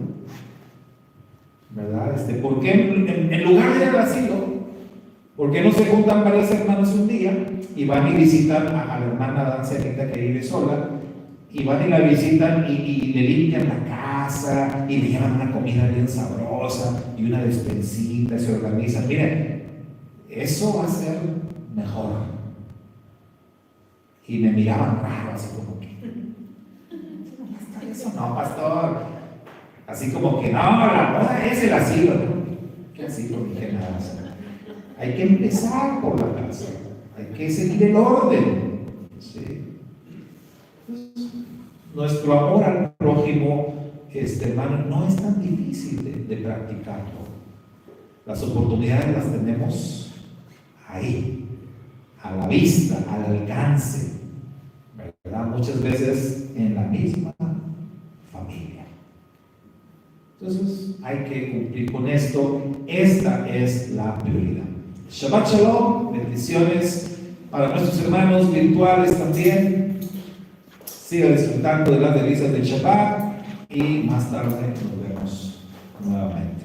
¿verdad? ¿Por qué en lugar de ir al asilo, por qué no se juntan varias hermanas un día y van y visitan a la hermana ancianita que vive sola, y van y la visitan y le limpian la casa y le llevan una comida bien sabrosa y una despensita, se organizan? Miren, eso va a ser mejor. Y me miraban raro, así como que, eso no, pastor. Así como que, no, la moda es el asilo. ¿Qué asilo? Ni que nada. Hay que empezar por la casa, hay que seguir el orden. ¿Sí? Nuestro amor al prójimo, hermano, no es tan difícil de practicarlo. Las oportunidades las tenemos ahí, a la vista, al alcance, ¿verdad? Muchas veces en la misma familia. Entonces hay que cumplir con esto. Esta es la prioridad. Shabbat Shalom, bendiciones para nuestros hermanos virtuales también. Siga disfrutando de las delicias del Shabbat y más tarde nos vemos nuevamente.